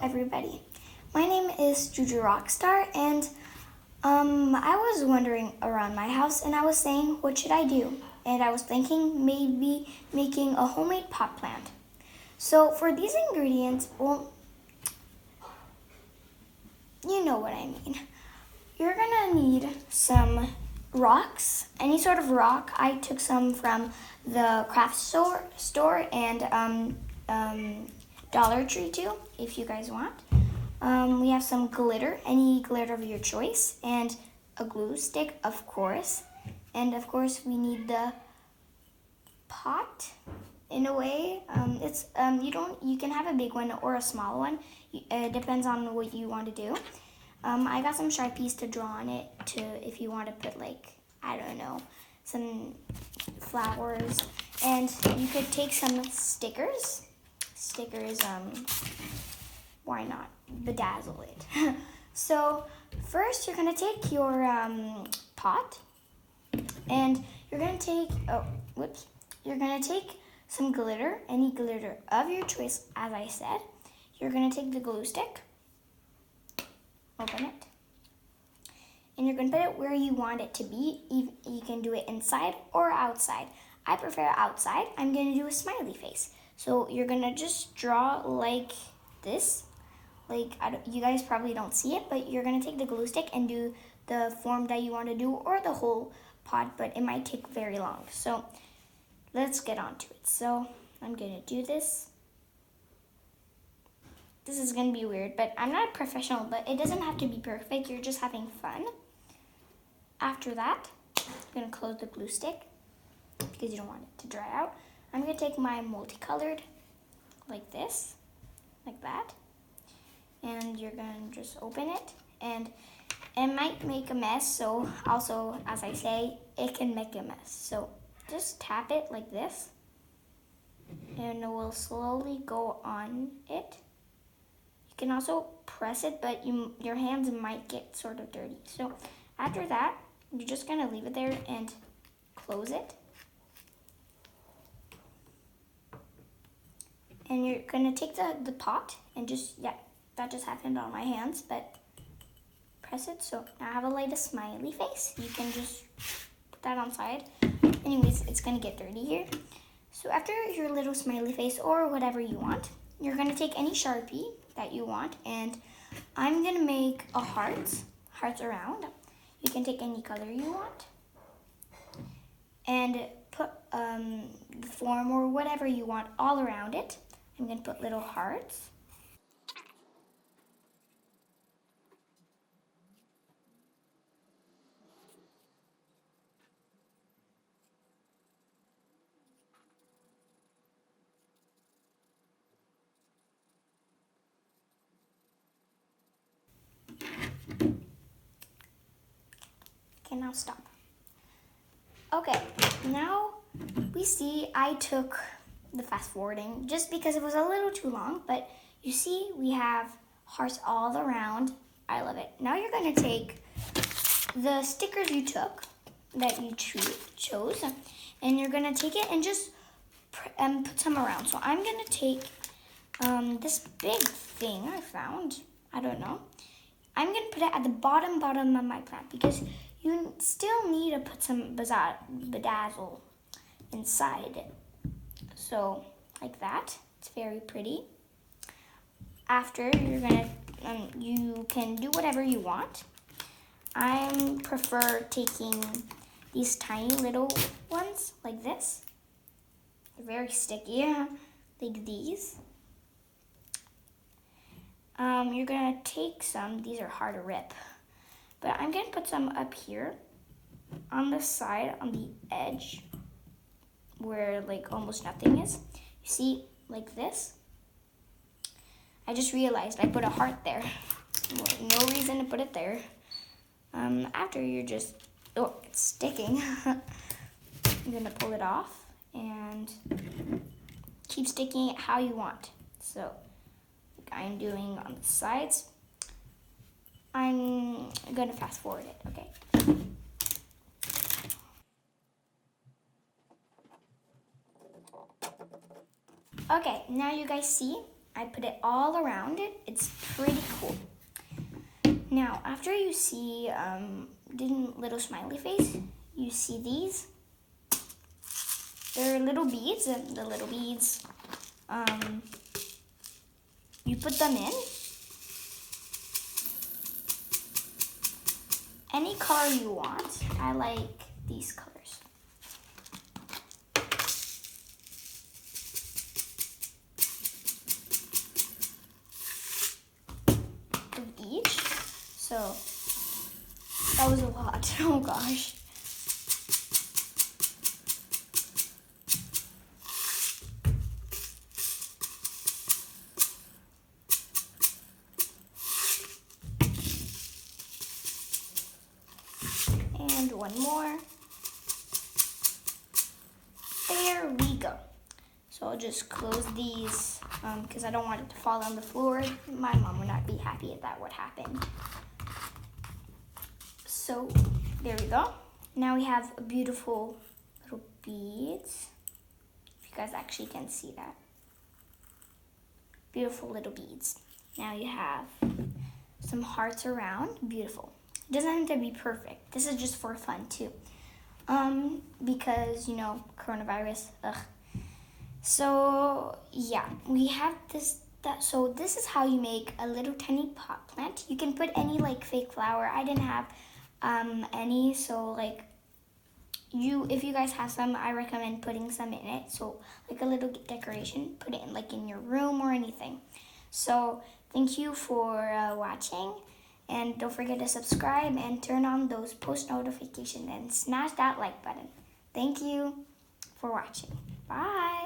everybody. My name is JuJuRockStar, and I was wandering around my house and I was saying, what should I do? And I was thinking maybe making a homemade pot plant. So for these ingredients, well, you know what I mean. You're gonna need some rocks, any sort of rock. I took some from the craft store and Dollar Tree too, if you guys want. We have some glitter, any glitter of your choice, and a glue stick, of course. And of course, we need the pot. In a way, you can have a big one or a small one. It depends on what you want to do. I got some Sharpies to draw on it if you want to put I don't know, some flowers, and you could take some stickers. Why not bedazzle it? So first you're gonna take your pot, and you're gonna take some glitter, any glitter of your choice, as I said. You're gonna take the glue stick, open it, and you're gonna put it where you want it to be. You can do it inside or outside. I prefer outside. I'm gonna do a smiley face. So you're gonna just draw like this. You guys probably don't see it, but you're gonna take the glue stick and do the form that you want to do, or the whole pot, but it might take very long. So let's get on to it. So I'm gonna do this. This is gonna be weird, but I'm not a professional, but it doesn't have to be perfect. You're just having fun. After that, I'm gonna close the glue stick because you don't want it to dry out. I'm gonna take my multicolored like this, like that. And you're gonna just open it, and it might make a mess. So also, as I say, it can make a mess. So just tap it like this, and it will slowly go on it. You can also press it, but your hands might get sort of dirty. So after that, you're just gonna leave it there and close it. And you're gonna take the pot and that just happened on my hands, but press it. So now I have a light smiley face. You can just put that on side. Anyways, it's gonna get dirty here. So after your little smiley face or whatever you want, you're gonna take any Sharpie that you want, and I'm gonna make a hearts around. You can take any color you want and put the form or whatever you want all around it. I'm gonna put little hearts. Okay, now stop. Okay, now we see I took the fast forwarding just because it was a little too long, but you see we have hearts all around. I love it. Now you're gonna take the stickers you took, that you chose, and you're gonna take it and just put some around. So I'm gonna take this big thing I found. I don't know. I'm gonna put it at the bottom of my plant because you still need to put some bedazzle inside it. So like that, it's very pretty. After you're gonna, you can do whatever you want. I prefer taking these tiny little ones like this. They're very sticky, like these. You're gonna take some, these are hard to rip, but I'm gonna put some up here on the side, on the edge, where almost nothing is. You see, like this. I just realized I put a heart there. No reason to put it there. After you're just, it's sticking. I'm gonna pull it off and keep sticking it how you want. So like I'm doing on the sides. I'm gonna fast forward it, okay? Okay, now you guys see I put it all around it. It's pretty cool. Now, after you see little smiley face, you see these. They're little beads, and the little beads, you put them in. Any color you want. I like these colors. Of each. So that was a lot. Oh gosh. And one more. There we go. So I'll just close these because I don't want it to fall on the floor. My mom would not be happy if that would happen. So there we go. Now we have beautiful little beads. If you guys actually can see that. Beautiful little beads. Now you have some hearts around. Beautiful. It doesn't have to be perfect. This is just for fun too. Because, coronavirus. Ugh. So, yeah, we have this. So this is how you make a little tiny pot plant. You can put any fake flower. I didn't have any, so if you guys have some, I recommend putting some in it. So a little decoration, put it in your room or anything. So thank you for watching. And don't forget to subscribe and turn on those post notifications and smash that like button. Thank you for watching. Bye.